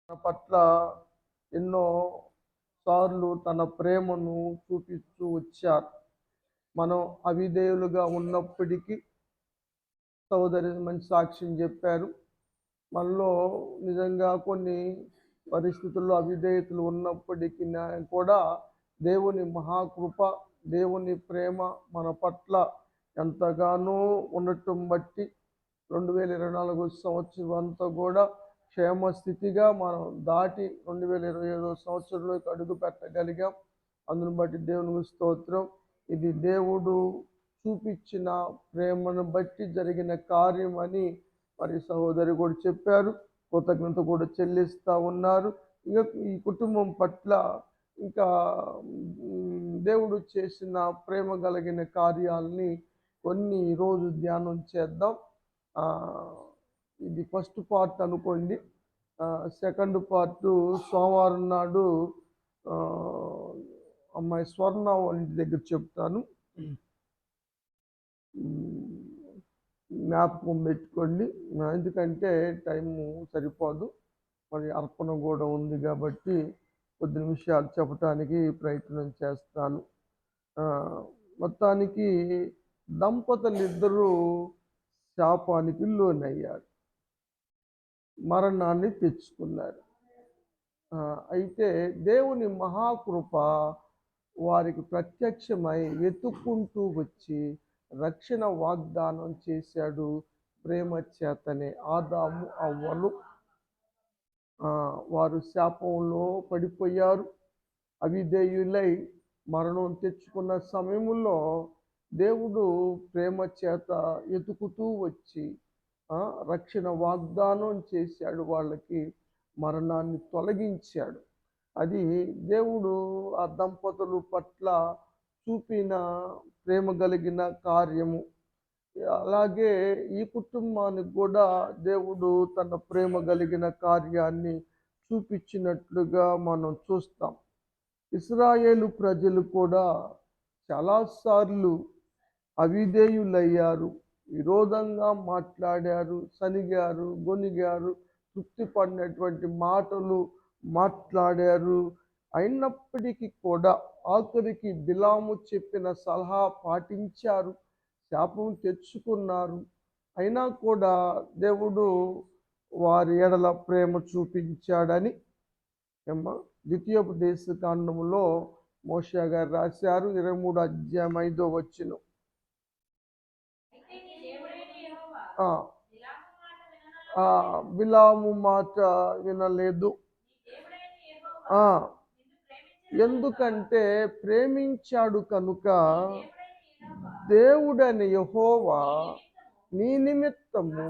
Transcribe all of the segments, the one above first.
మన పట్ల ఎన్నో సార్లు తన ప్రేమను చూపిస్తూ వచ్చారు. మనం అవిధేయులుగా ఉన్నప్పటికీ సహోదరి మంచి సాక్ష్యం చెప్పారు. మనలో నిజంగా కొన్ని పరిస్థితుల్లో అవిధేయతలు ఉన్నప్పటికీ కూడా దేవుని మహాకృప, దేవుని ప్రేమ మన పట్ల ఎంతగానో ఉండటం బట్టి 2024 సంవత్సరం అంతా కూడా క్షేమస్థితిగా మనం దాటి 2025 సంవత్సరంలోకి అడుగు పెట్టగలిగాం. అందును బట్టి దేవునికి స్తోత్రం. ఇది దేవుడు చూపించిన ప్రేమను బట్టి జరిగిన కార్యం అని మరి సహోదరి కూడా చెప్పారు. కృతజ్ఞత కూడా చెల్లిస్తూ ఉన్నారు. ఇంకా ఈ కుటుంబం పట్ల ఇంకా దేవుడు చేసిన ప్రేమ కలిగిన కార్యాలని కొన్ని రోజు ధ్యానం చేద్దాం. ఇది ఫస్ట్ పార్ట్ అనుకోండి. సెకండ్ పార్ట్ సోమవారం నాడు అమ్మాయి స్వర్ణ వాళ్ళ ఇంటి దగ్గర చెప్తాను. జ్ఞాపకం పెట్టుకోండి, ఎందుకంటే టైము సరిపోదు. మరి అర్పణ కూడా ఉంది కాబట్టి కొద్ది నిమిషాలు చెప్పడానికి ప్రయత్నం చేస్తాను. మొత్తానికి దంపతులు ఇద్దరూ శాపానికి లోనయ్యారు, మరణాన్ని తెచ్చుకున్నారు. అయితే దేవుని మహాకృప వారికి ప్రత్యక్షమై వెతుక్కుంటూ వచ్చి రక్షణ వాగ్దానం చేశాడు. ప్రేమ చేతనే ఆదాము అవ్వలు వారు శాపంలో పడిపోయారు. అవిధేయులై మరణం తెచ్చుకున్న సమయంలో దేవుడు ప్రేమ చేత ఎతుకుతూ వచ్చి రక్షణ వాగ్దానం చేశాడు. వాళ్ళకి మరణాన్ని తొలగించాడు. అది దేవుడు ఆ దంపతుల పట్ల చూపిన ప్రేమ కలిగిన కార్యము. అలాగే ఈ కుటుంబానికి కూడా దేవుడు తన ప్రేమ కలిగిన కార్యాన్ని చూపించినట్లుగా మనం చూస్తాం. ఇశ్రాయేలు ప్రజలు కూడా చాలాసార్లు అవిధేయులయ్యారు, విరోధంగా మాట్లాడారు, సనిగారు, గొనిగారు, తృప్తి పడినటువంటి మాటలు మాట్లాడారు. అయినప్పటికీ కూడా ఆఖరికి బిలాము చెప్పిన సలహా పాటించారు, శాపం తెచ్చుకున్నారు. అయినా కూడా దేవుడు వారి ఎడల ప్రేమ చూపించాడని ద్వితీయోపదేశ కాండములో మోషే గారు రాశారు. 23 అధ్యాయం 5వ వచనం. బిలాము మాట వినలేదు, ఎందుకంటే ప్రేమించాడు కనుక దేవుడని యెహోవా నీ నిమిత్తము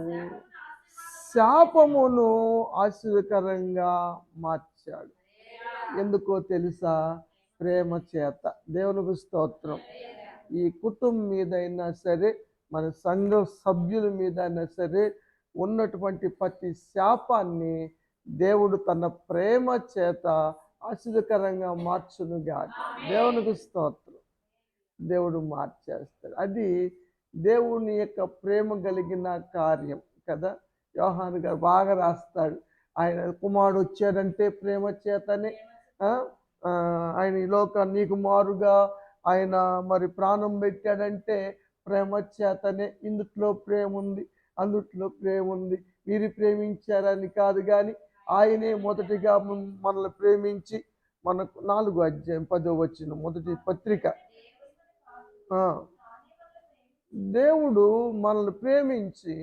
శాపమును ఆశీర్వకరంగా మార్చాడు. ఎందుకో తెలుసా? ప్రేమ చేత. దేవునికి స్తోత్రం. ఈ కుటుంబం మీదైనా సరే, మన సంఘ సభ్యుల మీదైనా సరే ఉన్నటువంటి ప్రతి శాపాన్ని దేవుడు తన ప్రేమ చేత ఆశీర్వకరంగా మార్చునుగా. దేవునికి స్తోత్రం. దేవుడు మార్చేస్తాడు. అది దేవుని యొక్క ప్రేమ కలిగిన కార్యం కదా. యోహాను గారు బాగా రాస్తాడు. ఆయన కుమారుడు వచ్చాడంటే ప్రేమ చేతనే. ఆయన ఈ లోకానికి మారుగా ఆయన మరి ప్రాణం పెట్టాడంటే ప్రేమ చేతనే. ఇందుట్లో ప్రేమ ఉంది, అందుట్లో ప్రేమ ఉంది. మీరు ప్రేమించారని కాదు, కానీ ఆయనే మొదటిగా మనల్ని ప్రేమించి మనకు 4వ అధ్యాయం 10వ వచనం మొదటి పత్రిక. దేవుడు మనల్ని ప్రేమించి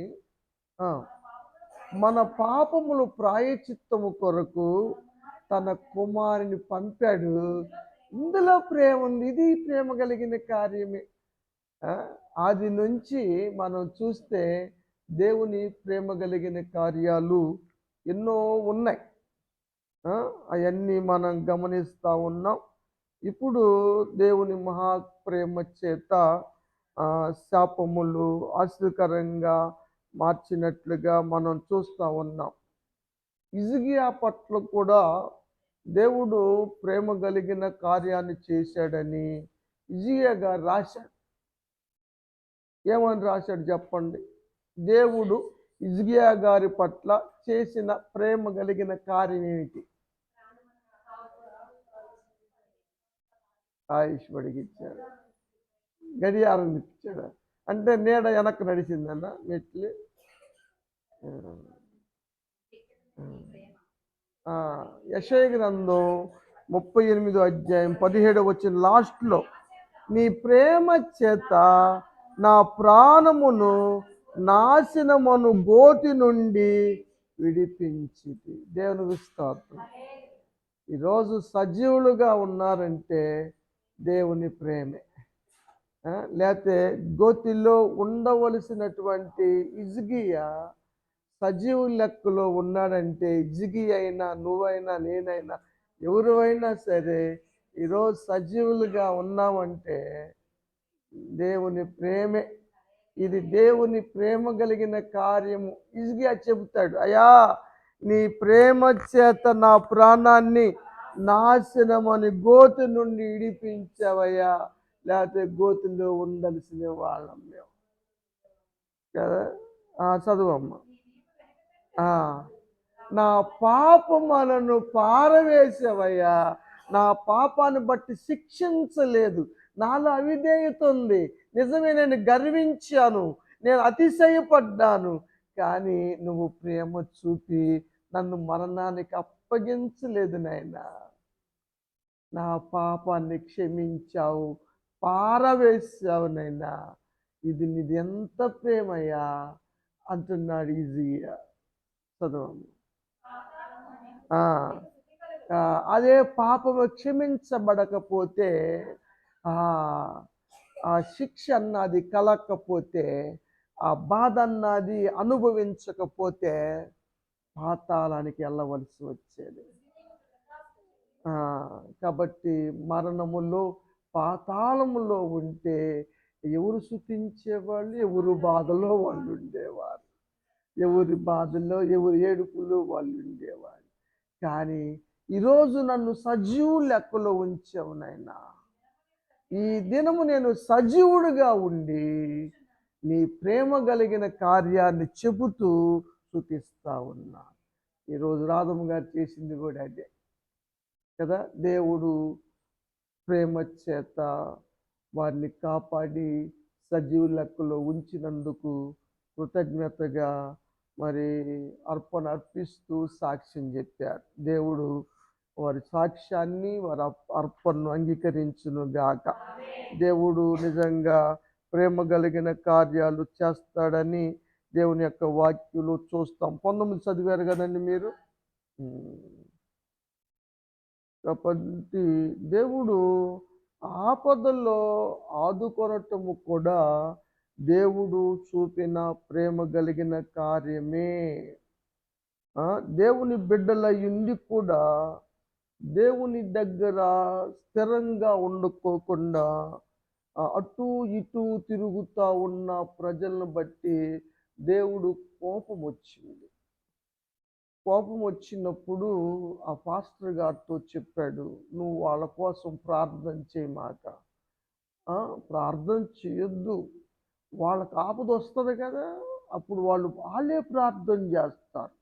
మన పాపములు ప్రాయచిత్తము కొరకు తన కుమారుని పంపాడు. ఇందులో ప్రేమ ఉంది. ఇది ప్రేమ కలిగిన కార్యమే. ఆది నుంచి మనం చూస్తే దేవుని ప్రేమ కలిగిన కార్యాలు ఎన్నో ఉన్నాయి. అవన్నీ మనం గమనిస్తూ ఉన్నాం. ఇప్పుడు దేవుని మహాప్రేమ చేత శాపములు ఆశీర్వకరంగా మార్చినట్లుగా మనం చూస్తూ ఉన్నాం. హిజ్కియా పట్ల కూడా దేవుడు ప్రేమ కలిగిన కార్యాన్ని చేశాడని హిజ్కియా గారు రాశాడు. ఏమని రాశాడు చెప్పండి? దేవుడు హిజ్కియా గారి పట్ల చేసిన ప్రేమ కలిగిన కార్యం ఏమిటి? ఆయుష్ పొడిగించాడు, గడియారం ఇచ్చాడు. అంటే నీడ వెనక్కి నడిచిందన్న మెట్లు. యెషయా గ్రంథం 38 లాస్ట్లో, నీ ప్రేమ చేత నా ప్రాణమును నాశనమును గోతి నుండి విడిపించింది. దేవునికి స్తోత్రం. ఈరోజు సజీవులుగా ఉన్నారంటే దేవుని ప్రేమే. లేకపోతే గోతిలో ఉండవలసినటువంటి హిజ్కియా సజీవు లెక్కలో ఉన్నాడంటే, హిజ్కియా అయినా నువ్వైనా నేనైనా ఎవరైనా సరే ఈరోజు సజీవులుగా ఉన్నామంటే దేవుని ప్రేమే. ఇది దేవుని ప్రేమ కలిగిన కార్యము. హిజ్కియా చెబుతాడు, అయ్యా నీ ప్రేమ చేత నా ప్రాణాన్ని నాశనమని గోతి నుండి విడిపించావయ్యా, లేకపోతే గోతిలో ఉండాల్సిన వాళ్ళం మేము కదా. చదువమ్మ. నా పాపములను పారవేసావయ్యా, నా పాపాన్ని బట్టి శిక్షించలేదు. నాలో అవిధేయత ఉంది, నిజమే, నేను గర్వించాను, నేను అతిశయపడ్డాను, కానీ నువ్వు ప్రేమ చూపి నన్ను మరణానికి అప్పగించలేదు నాయనా. నా పాపాన్ని క్షమించావు, పారవేశావు నైనా. ఇది నీది ఎంత ప్రేమయ్యా అంటున్నాడు హిజ్కియా. చదవము. అదే పాపము క్షమించబడకపోతే, ఆ శిక్ష అన్నది కలగకపోతే, ఆ బాధ అన్నది అనుభవించకపోతే పాతాళానికి వెళ్ళవలసి వచ్చేది. కాబట్టి మరణములో పాతాళములో ఉంటే ఎవరు స్తుతించేవాళ్ళు? ఎవరు బాధలో వాళ్ళు ఉండేవారు, ఎవరి బాధల్లో ఎవరి ఏడుపులో వాళ్ళు ఉండేవారు. కానీ ఈరోజు నన్ను సజీవు లెక్కలో ఉంచావు నాయనా. ఈ దినము నేను సజీవుడిగా ఉండి నీ ప్రేమ కలిగిన కార్యాన్ని చెబుతూ స్తుతిస్తా ఉన్నా. ఈరోజు రాధమ్మ గారు చేసింది కూడా అదే కదా. దేవుడు ప్రేమ చేత వారిని కాపాడి సజీవు లెక్కలో ఉంచినందుకు కృతజ్ఞతగా మరి అర్పణ అర్పిస్తూ సాక్ష్యం చెప్పారు. దేవుడు వారి సాక్ష్యాన్ని, వారి అర్పణను అంగీకరించును గాక. దేవుడు నిజంగా ప్రేమ కలిగిన కార్యాలు చేస్తాడని దేవుని యొక్క వాక్యులు చూస్తాం. 19 చదివారు కదండి మీరు. కాబట్టి దేవుడు ఆపదల్లో ఆదుకొనటము కూడా దేవుడు చూపిన ప్రేమ కలిగిన కార్యమే. దేవుని బిడ్డలయ్యుండి కూడా దేవుని దగ్గర స్థిరంగా ఉండుకోకుండా అటు ఇటు తిరుగుతూ ఉన్న ప్రజలను బట్టి దేవుడు కోపం వచ్చింది. కోపం వచ్చినప్పుడు ఆ పాస్టర్ గారితో చెప్పాడు, నువ్వు వాళ్ళ కోసం ప్రార్థన చేయమాక, ప్రార్థన చేయొద్దు, వాళ్ళకి ఆపద వస్తుంది కదా, అప్పుడు వాళ్ళే ప్రార్థన చేస్తారు,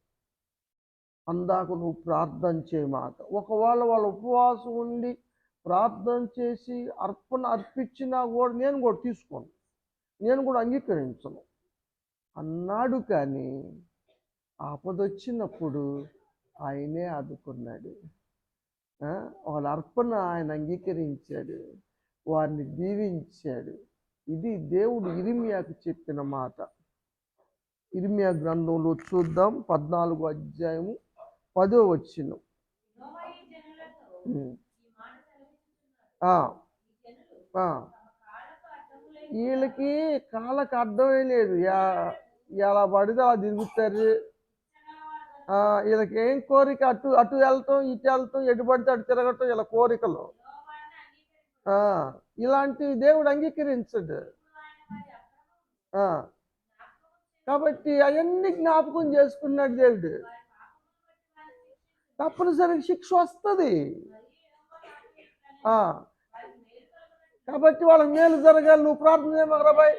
అందాక నువ్వు ప్రార్థన చేయమాక. ఒకవేళ వాళ్ళ ఉపవాసం ఉండి ప్రార్థన చేసి అర్పణ అర్పించినా కూడా నేను కూడా తీసుకోను, నేను కూడా అంగీకరించను అన్నాడు. కానీ ఆపదొచ్చినప్పుడు ఆయనే ఆదుకున్నాడు. వాళ్ళ అర్పణ ఆయన అంగీకరించాడు, వారిని దీవించాడు. ఇది దేవుడు ఇర్మియాకు చెప్పిన మాట. ఇర్మియా గ్రంథంలో చూద్దాం, 14వ అధ్యాయము 10వ వచనం. వీళ్ళకి కాళ్ళకు అర్థమే లేదు, ఎలా పడితే అలా తిరుగుతారు. వీళ్ళకి ఏం కోరిక? అటు అటు వెళ్తాం, ఇటు వెళ్తాం, ఎటు పడితే అటు తిరగటం ఇలా కోరికలు. ఇలాంటి దేవుడు అంగీకరించడు. కాబట్టి అవన్నీ జ్ఞాపకం చేసుకున్నాడు దేవుడు. తప్పనిసరిగా శిక్ష వస్తుంది. కాబట్టి వాళ్ళకి మేలు జరగాలి, నువ్వు ప్రార్థన చేయమాక రాబాయ్.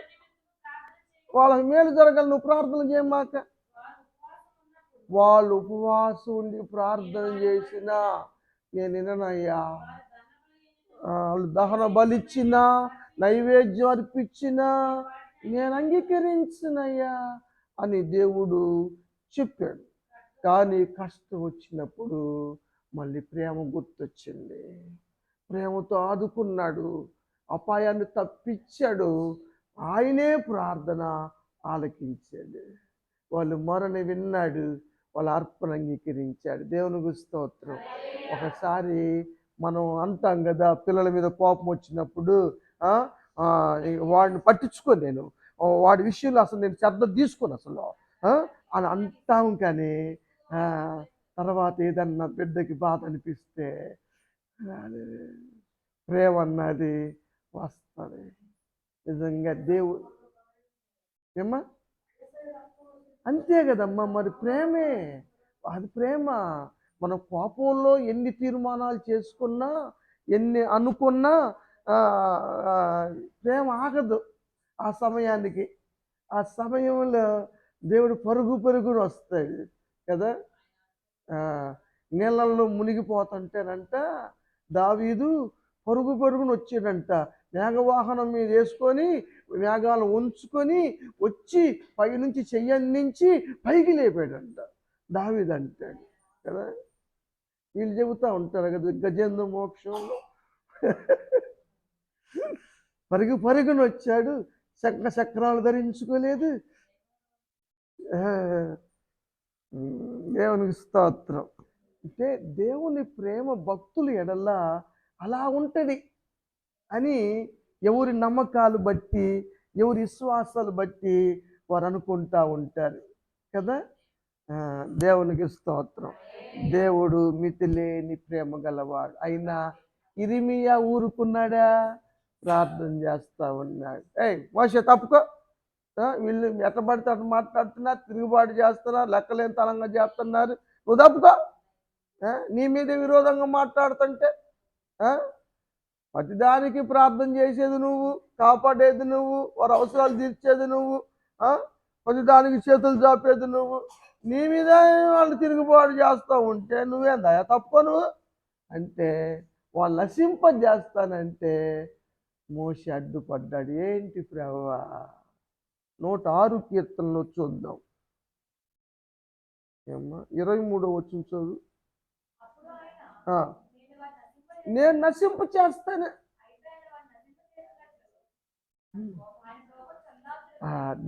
వాళ్ళకి మేలు జరగాలి, నువ్వు ప్రార్థన చేయమాక. వాళ్ళు ఉపవాసం ఉండి ప్రార్థన చేసినా నేను విననయ్యా. వాళ్ళు దహన బలిచ్చినా, నైవేద్యం అర్పించినా నేను అంగీకరించనయ్యా అని దేవుడు చెప్పాడు. కానీ కష్టం వచ్చినప్పుడు మళ్ళీ ప్రేమ గుర్తొచ్చింది. ప్రేమతో ఆదుకున్నాడు, అపాయాన్ని తప్పించాడు. ఆయనే ప్రార్థన ఆలకించాడు. వాళ్ళు మొరని విన్నాడు, వాళ్ళ అర్పణ అంగీకరించాడు. దేవునికి స్తోత్రం. ఒకసారి మనం అంటాం కదా, పిల్లల మీద కోపం వచ్చినప్పుడు వాడిని పట్టించుకొని నేను వాడి విషయంలో అసలు నేను శ్రద్ధ తీసుకోను అసలు అని అంటాం. కానీ తర్వాత ఏదన్నా బిడ్డకి బాధ అనిపిస్తే ప్రేమ అన్నది వస్తుంది. నిజంగా దేవుడు ఏమ్మా అంతే కదమ్మా, మరి ప్రేమే అది ప్రేమ. మన కోపంలో ఎన్ని తీర్మానాలు చేసుకున్నా, ఎన్ని అనుకున్నా ప్రేమ ఆగదు. ఆ సమయానికి, ఆ సమయంలో దేవుడు పరుగున వస్తాడు కదా. నీళ్ళల్లో మునిగిపోతుంటేనంట దావీదు పరుగున వచ్చాడంట. మేఘవాహనం మీద వేసుకొని మేఘాలు ఉంచుకొని వచ్చి పైనుంచి చెయ్యందించి పైకి లేపాడంట దావీదు అంటాడు కదా. వీళ్ళు చెబుతూ ఉంటారు కదా గజేంద్ర మోక్షంలో పరుగున వచ్చాడు, చక్రాలు ధరించుకోలేదు. దేవునికి స్తోత్రం. అంటే దేవుని ప్రేమ భక్తుల ఎడల అలా ఉంటుంది అని ఎవరి నమ్మకాలు బట్టి, ఎవరి విశ్వాసాలు బట్టి వారు అనుకుంటూ ఉంటారు కదా. దేవునికి స్తోత్రం. దేవుడు మితిలేని ప్రేమ గలవాడు. అయినా ఇరిమియా ఊరుకున్నాడా? ప్రార్థన చేస్తూ ఉన్నాడు. మోషే తప్పుకో, వీళ్ళు ఎట్టబడితే అట్లా మాట్లాడుతున్నారు, తిరుగుబాటు చేస్తున్నారు, లెక్కలేని తలంగా చేస్తున్నారు, నువ్వు తప్పుకో. నీ మీద విరోధంగా మాట్లాడుతుంటే ప్రతిదానికి ప్రార్థన చేసేది నువ్వు, కాపాడేది నువ్వు, వారి అవసరాలు తీర్చేది నువ్వు, ప్రతిదానికి చేతులు చాపేది నువ్వు. నీ మీద వాళ్ళు తిరుగుబాటు చేస్తూ ఉంటే నువ్వేందా తప్పుకో నువ్వు అంటే వాళ్ళు నశింపజేస్తానంటే మోషే అడ్డుపడ్డాడు. ఏంటి ప్రభువా? 106 కీర్తనలో చూద్దాం. 23వ వచనం చదువు. నేను నశింప చేస్తాను.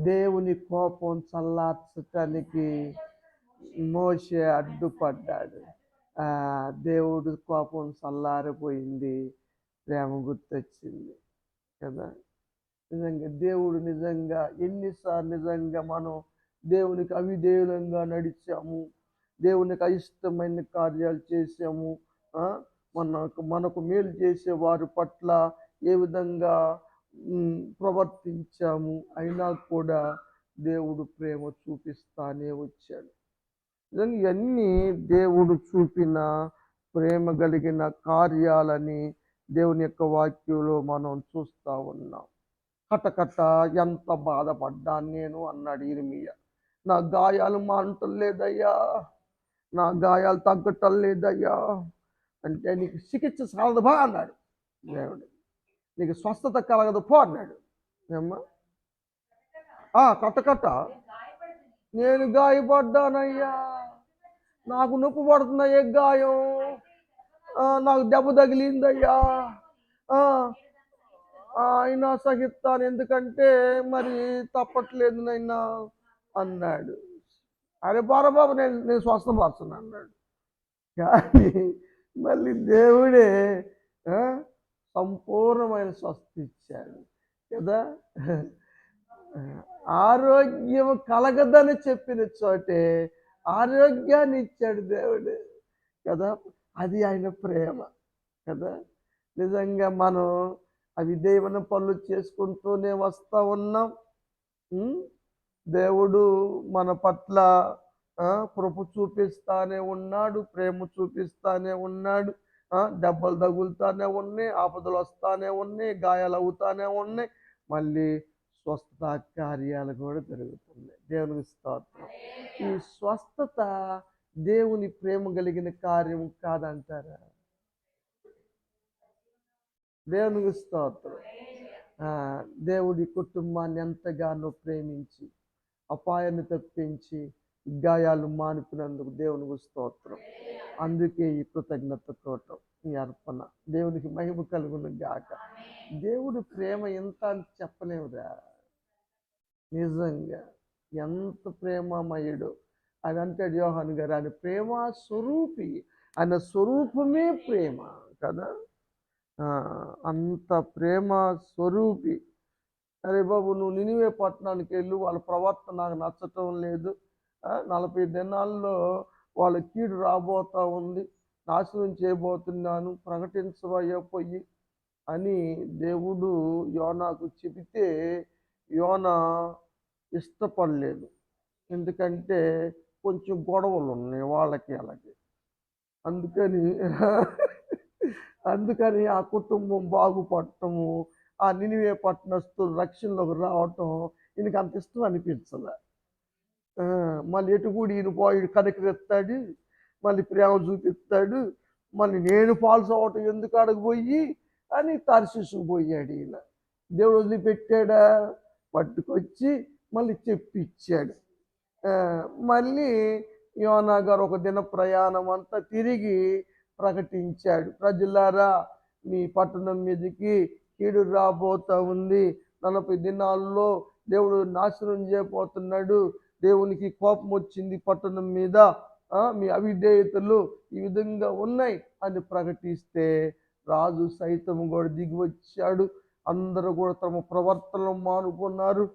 దేవుని కోపం చల్లార్చటానికి మోషే అడ్డుపడ్డాడు. దేవుడు కోపం చల్లారిపోయింది, ప్రేమ గుర్తొచ్చింది కదా. నిజంగా దేవుడు నిజంగా ఎన్నిసార్లు నిజంగా మనం దేవునికి అవిధేయులంగా నడిచాము, దేవునికి అయిష్టమైన కార్యాలు చేసాము, మనకు మేలు చేసే వారి పట్ల ఏ విధంగా ప్రవర్తించాము. అయినా కూడా దేవుడు ప్రేమ చూపిస్తానే వచ్చాడు. నిజంగా ఇవన్నీ దేవుడు చూపిన ప్రేమ కలిగిన కార్యాలని దేవుని యొక్క వాక్యంలో మనం చూస్తూ ఉన్నాం. కటకట ఎంత బాధపడ్డాను నేను అన్నాడు ఇర్మియా. నా గాయాలు మానటలేదయ్యా, నా గాయాలు తగ్గటం లేదయ్యా. అంటే నీకు చికిత్స సాలదు బా అన్నాడు దేవుడు. నీకు స్వస్థత కలగదు పో అన్నాడు. ఏమ్మా కటకట నేను గాయపడ్డానయ్యా, నాకు నొప్పి పడుతుందయ్యా, గాయం నాకు దెబ్బ తగిలిందయ్యా, అయినా సహిస్తాను, ఎందుకంటే మరి తప్పట్లేదు నైనా అన్నాడు. అరే బాబు నేను స్వస్థపరుచున్నా అన్నాడు. కానీ మళ్ళీ దేవుడే సంపూర్ణమైన స్వస్థ ఇచ్చాడు కదా. ఆరోగ్యం కలగదని చెప్పిన చోటే ఆరోగ్యాన్ని ఇచ్చాడు దేవుడు కదా. అది ఆయన ప్రేమ కదా. నిజంగా మనం అవి దేవుని పనులు చేసుకుంటూనే వస్తూ ఉన్నాం. దేవుడు మన పట్ల కృప చూపిస్తానే ఉన్నాడు, ప్రేమ చూపిస్తానే ఉన్నాడు. దెబ్బలు తగులుతానే ఉన్నాయి, ఆపదలు వస్తానే ఉన్నాయి, గాయాలు అవుతానే ఉన్నాయి, మళ్ళీ స్వస్థత కార్యాలు కూడా జరుగుతున్నాయి. దేవునికి స్తోత్రం. ఈ స్వస్థత దేవుని ప్రేమ కలిగిన కార్యం కాదంటారా? దేవునికి స్తోత్రం. దేవుడి కుటుంబాన్ని ఎంతగానో ప్రేమించి అపాయాన్ని తప్పించి గాయాలు మానుకున్నందుకు దేవునికి స్తోత్రం. అందుకే ఈ కృతజ్ఞత తోటం, ఈ అర్పణ దేవునికి మహిమ కలుగును గాక. దేవుడి ప్రేమ ఎంత అని చెప్పలేమురా. నిజంగా ఎంత ప్రేమమయుడు అని అంటాడు యోహాను గారు. ఆయన ప్రేమ స్వరూపి, ఆయన స్వరూపమే ప్రేమ కదా. అంత ప్రేమ స్వరూపి. అరే బాబు, నువ్వు నినివే పట్టణానికి వెళ్ళు, వాళ్ళ ప్రవర్తన నాకు నచ్చటం లేదు, 40 దినాల్లో వాళ్ళ కీడు రాబోతా ఉంది, నాశనం చేయబోతున్నాను, ప్రకటించవయ్యా పొయ్యి అని దేవుడు యోనాకు చెబితే యోనా ఇష్టపడలేదు. ఎందుకంటే కొంచెం గొడవలు ఉన్నాయి వాళ్ళకి అలాగే. అందుకని ఆ కుటుంబం బాగుపడటము, ఆ నినివే పట్టణస్తులు రక్షణలోకి రావటం ఈయనకి అంత ఇష్టం అనిపించలే. మళ్ళీ ఎటు కూడా ఈయన పోయి కనికరిస్తాడు, మళ్ళీ ప్రేమ చూపిస్తాడు, మళ్ళీ నేను ఫాల్స్ అవ్వటం ఎందుకు అడగబోయి అని తర్షీషుకు పోయాడు ఈయన. దేవుడు వదిలిపెట్టాడా? పట్టుకొచ్చి మళ్ళీ చెప్పించాడు. మళ్ళీ యోనా గారు ఒక దిన ప్రయాణం అంతా తిరిగి ప్రకటించాడు, ప్రజలారా మీ పట్టణం మీదకి కీడు రాబోతా ఉంది, 40 దినాల్లో దేవుడు నాశనం చేయబోతున్నాడు, దేవునికి కోపం వచ్చింది పట్టణం మీద, మీ అవిధేయతలు ఈ విధంగా ఉన్నాయి అని ప్రకటిస్తే రాజు సైతం కూడా దిగి వచ్చాడు. అందరూ కూడా తమ ప్రవర్తనలు మానుకున్నారు,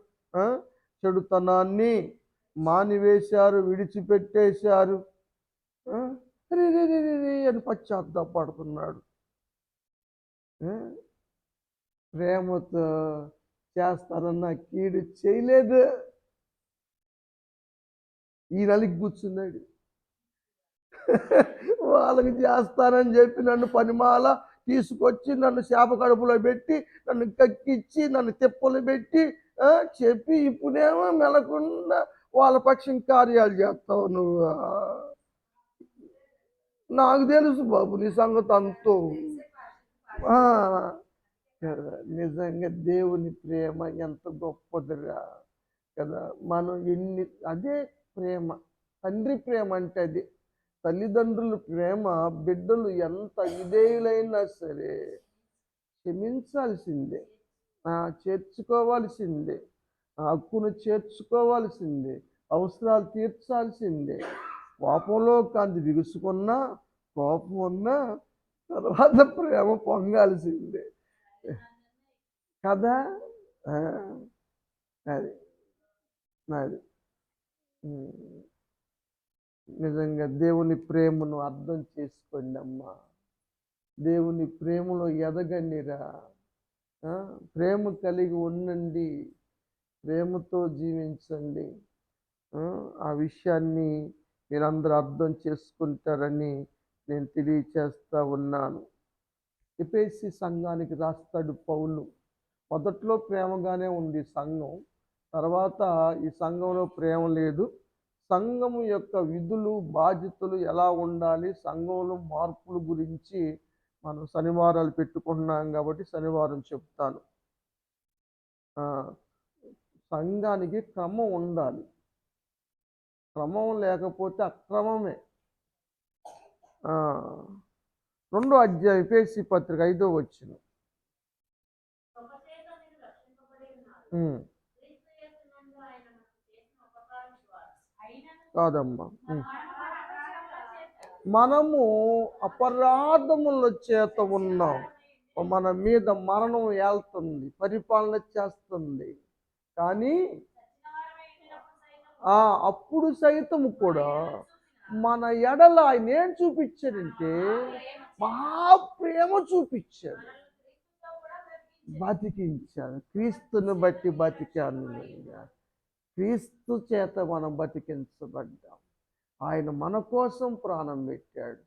చెడుతనాన్ని మానివేశారు, విడిచిపెట్టేశారు అని పశ్చాత్తాపడుతున్నాడు. ప్రేమతో చేస్తారన్న కీడు చేయలేదు. ఈ నలిగి కూర్చున్నాడు. వాళ్ళకి చేస్తానని చెప్పి నన్ను పనిమాల తీసుకొచ్చి నన్ను చేప కడుపులో పెట్టి నన్ను కక్కిచ్చి నన్ను తిప్పలు పెట్టి చెప్పి ఇప్పుడేమో మెలకుండా వాళ్ళ పక్షం కార్యాలు చేస్తావు నువ్వు. నాకు తెలుసు బాబు నీ సంగతి అంతో. నిజంగా దేవుని ప్రేమ ఎంత గొప్పదిరా కదా. మనం అదే ప్రేమ, తండ్రి ప్రేమ అంటే అది. తల్లిదండ్రుల ప్రేమ, బిడ్డలు ఎంత విధేయులైనా సరే క్షమించాల్సిందే, చేర్చుకోవాల్సిందే, హక్కును చేర్చుకోవాల్సిందే, అవసరాలు తీర్చాల్సిందే. కోపంలో కాంతి బిగుసుకున్నా, కోపం ఉన్నా తర్వాత ప్రేమ పొంగాల్సిందే కదా. అది అది నిజంగా దేవుని ప్రేమను అర్థం చేసుకోండి అమ్మా. దేవుని ప్రేమలో ఎదగండిరా. ప్రేమ కలిగి ఉండండి, ప్రేమతో జీవించండి. ఆ విషయాన్ని మీరందరూ అర్థం చేసుకుంటారని నేను తెలియచేస్తా ఉన్నాను. ఎఫెసీ సంఘానికి రాస్తాడు పౌలు. మొదట్లో ప్రేమగానే ఉంది సంఘం, తర్వాత ఈ సంఘంలో ప్రేమ లేదు. సంఘము యొక్క విధులు, బాధ్యతలు ఎలా ఉండాలి, సంఘంలో మార్పుల గురించి మనం శనివారాలు పెట్టుకుంటున్నాం కాబట్టి శనివారం చెప్తాను. సంఘానికి క్రమం ఉండాలి, క్రమం లేకపోతే అక్రమమే. 2వ అధ్యాయం ఎఫెసీ పత్రిక 5వ వచనం. కాదమ్మా, మనము అపరాధముల చేత ఉన్నాం, మన మీద మరణం ఏళ్తుంది, పరిపాలన చేస్తుంది. కానీ అప్పుడు సైతము కూడా మన ఎడల ఆయన ఏం చూపించాడంటే మహాప్రేమ చూపించాడు, బతికించాడు. క్రీస్తుని బట్టి బతికాను. క్రీస్తు చేత మనం బతికించబడ్డాం. ఆయన మన కోసం ప్రాణం పెట్టాడు.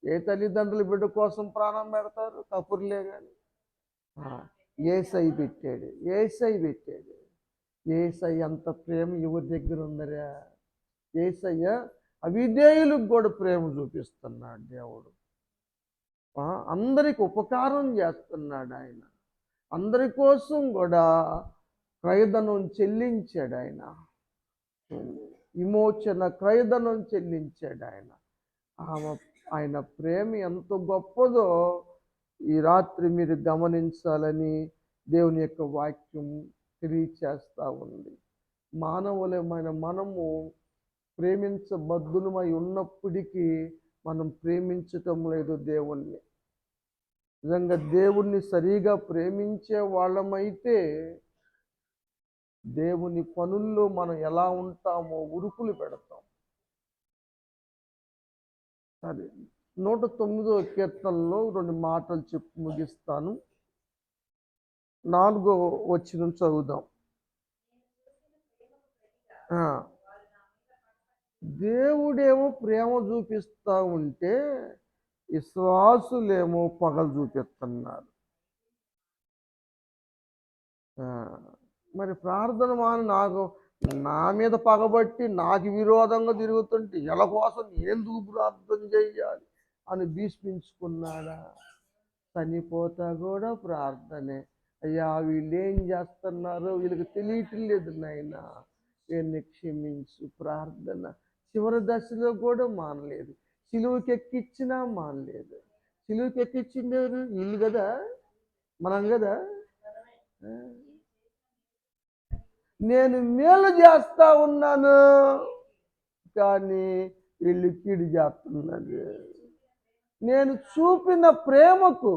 ఏ తల్లిదండ్రులు బిడ్డ కోసం ప్రాణం పెడతారు? కపుర్లే కానీ. ఏసై పెట్టాడు. యేసయ్య అంత ప్రేమ ఎవరి దగ్గర ఉందరా? యేసయ్య అవిధేయులకు కూడా ప్రేమ చూపిస్తున్నాడు దేవుడు. అందరికి ఉపకారం చేస్తున్నాడు ఆయన. అందరి కోసం కూడా క్రయధనం చెల్లించాడు ఆయన. విమోచన క్రయధనం చెల్లించాడు ఆయన. ఆయన ప్రేమ ఎంత గొప్పదో ఈ రాత్రి మీరు గమనించాలని దేవుని యొక్క వాక్యం తెలియచేస్తూ ఉంది. మానవులమైన మనము ప్రేమించబద్ధులమై ఉన్నప్పటికీ మనం ప్రేమించటం లేదు దేవుణ్ణి. నిజంగా దేవుణ్ణి సరిగా ప్రేమించే వాళ్ళమైతే దేవుని పనుల్లో మనం ఎలా ఉంటామో ఉరుకులు పెడతాం. సరే, 109వ కీర్తనలో 2 మాటలు చెప్పి ముగిస్తాను. 4వ వచనం చదువుదాం. దేవుడేమో ప్రేమ చూపిస్తూ ఉంటే విశ్వాసులేమో పగలు చూపిస్తున్నారు. మరి ప్రార్థన నా మీద పగబట్టి నాకు విరోధంగా తిరుగుతుంటే ఎలా కోసం ఎందుకు ప్రార్థన చెయ్యాలి అని భీష్మించుకున్నాడా? చనిపోతా కూడా ప్రార్థనే. అయ్యా, వీళ్ళు ఏం చేస్తున్నారో వీళ్ళకి తెలియటం లేదు నాయనా, వీళ్ళని క్షమించు. ప్రార్థన చివరి దశలో కూడా మానలేదు. సిలువకి ఎక్కించినా మానలేదు. సిలువకి ఎక్కించిందేవారు? వీళ్ళు కదా, మనం కదా. నేను మేలు చేస్తా ఉన్నాను కానీ వీళ్ళు కీడు చేస్తున్నారు. నేను చూపిన ప్రేమకు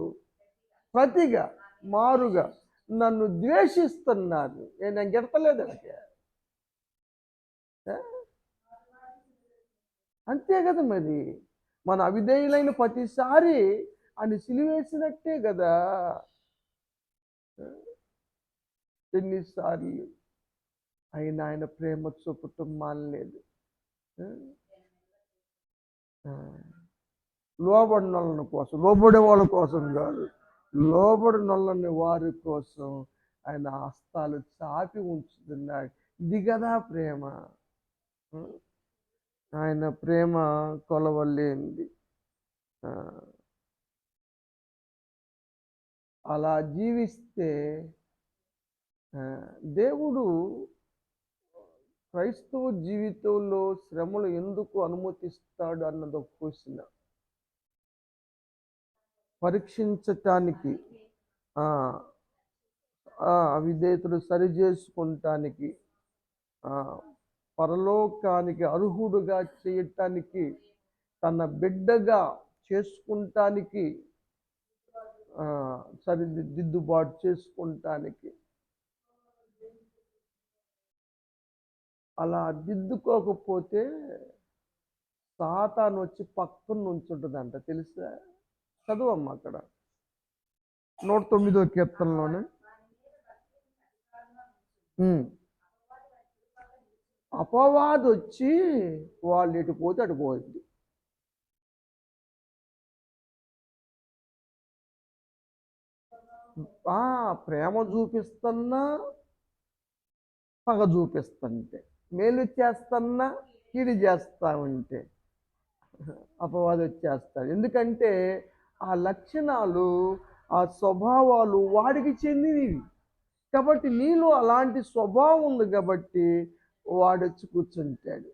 ప్రతిగా మారుగా నన్ను ద్వేషిస్తున్నారు. నేను గెడతలేదు అంతే కదా. మరి మన అవిధేయులైన ప్రతిసారి అని సిలివేసినట్టే కదా. ఎన్నిసార్లు అయినా ఆయన ప్రేమ చూపటం మానలేదు. లోబడినోళ్ళని కోసం, లోబడే వాళ్ళ కోసం కాదు, లోబడినోళ్ళని వారి కోసం ఆయన హస్తాలు చాపి ఉంచుతున్నాడు. ఇది కదా ప్రేమ. ఆయన ప్రేమ కొలవలేనిది. అలా జీవిస్తే దేవుడు క్రైస్తవ జీవితంలో శ్రమలు ఎందుకు అనుమతిస్తాడు అన్నది ఒక క్వశ్చన్. పరీక్షించటానికి, అవిధేయతలు సరి చేసుకుంటానికి, పరలోకానికి అర్హుడుగా చేయటానికి, తన బిడ్డగా చేసుకుంటానికి, సరిదిద్దుబాటు చేసుకుంటానికి. అలా దిద్దుకోకపోతే సాతాను వచ్చి పక్కన నుంచుంటుందంట, తెలుసా? చదువమ్మా అక్కడ 109వ కీర్తనలోనే. అపవాది వచ్చి వాళ్ళు ఎటు పోతే అటు పోయింది. ప్రేమ చూపిస్తున్నా పగ చూపిస్తుంటే, మేలు చేస్తున్నా కీడు చేస్తా ఉంటే అపవాది వచ్చేస్తాడు. ఎందుకంటే ఆ లక్షణాలు, ఆ స్వభావాలు వాడికి చెందినవి కాబట్టి, నీలో అలాంటి స్వభావం ఉంది కాబట్టి వాడొచ్చి కూర్చుంటాడు.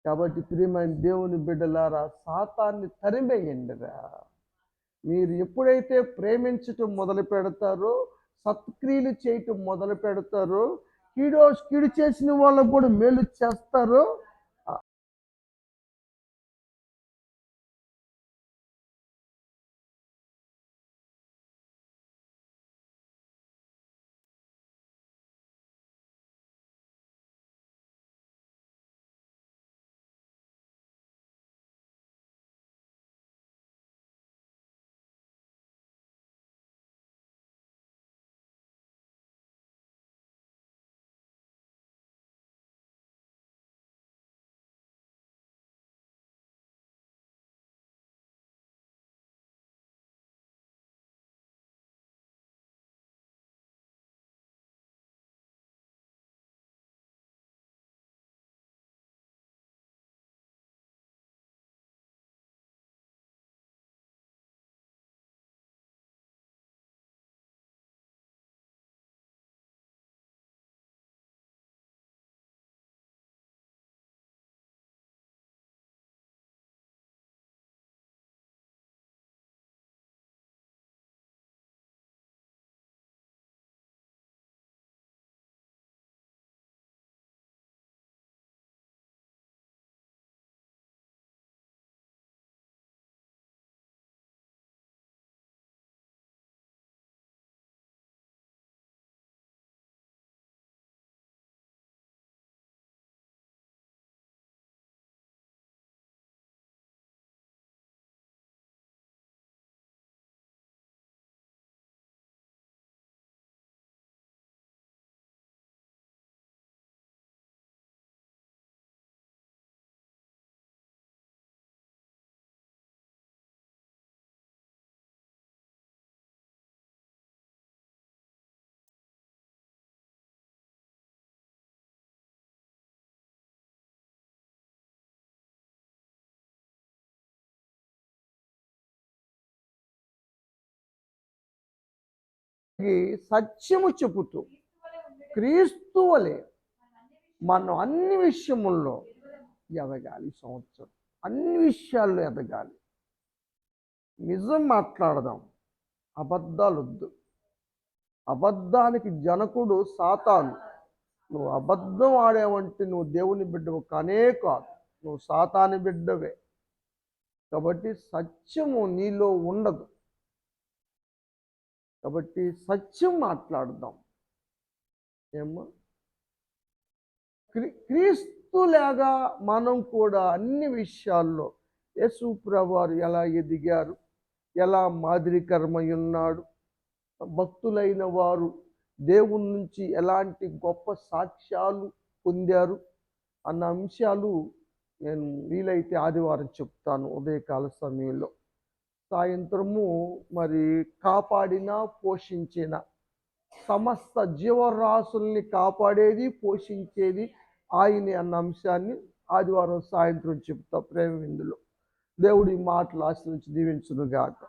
కాబట్టి ప్రియమైన దేవుని బిడ్డలారా, సాతాన్ని తరిమేయండిరా. మీరు ఎప్పుడైతే ప్రేమించటం మొదలు పెడతారో, సత్క్రియలు చేయటం మొదలు పెడతారో, కీడు చేసిన వాళ్ళకు కూడా మేలు చేస్తారో, సత్యము చెబుతూ క్రీస్తు వలె మనం అన్ని విషయముల్లో ఎదగాలి. ఈ సంవత్సరం అన్ని విషయాల్లో ఎదగాలి. నిజం మాట్లాడదాం, అబద్ధాలు వద్దు. అబద్ధానికి జనకుడు సాతాను. నువ్వు అబద్ధం ఆడావంటే నువ్వు దేవుని బిడ్డవు కానే కాదు, నువ్వు సాతాను బిడ్డవే. కాబట్టి సత్యము నీలో ఉండదు. కాబట్టి సత్యం మాట్లాడదాం. ఏమో క్రీస్తులాగా మనం కూడా అన్ని విషయాల్లో యేసు ప్రభువారు ఎలా ఎదిగారు, ఎలా మాదిరికరమై ఉన్నాడు, భక్తులైన వారు దేవుని నుంచి ఎలాంటి గొప్ప సాక్ష్యాలు పొందారు అన్న అంశాలు నేను వీలైతే ఆదివారం చెప్తాను ఉదయకాల సమయంలో. సాయంత్రము మరి కాపాడిన పోషించిన సమస్త జీవరాశుల్ని కాపాడేది పోషించేది ఆయనే అన్న అంశాన్ని ఆదివారం సాయంత్రం చెప్తా ప్రేమ విందులో. దేవుడి మాటలు ఆశ్రయించి దీవించునుగాక.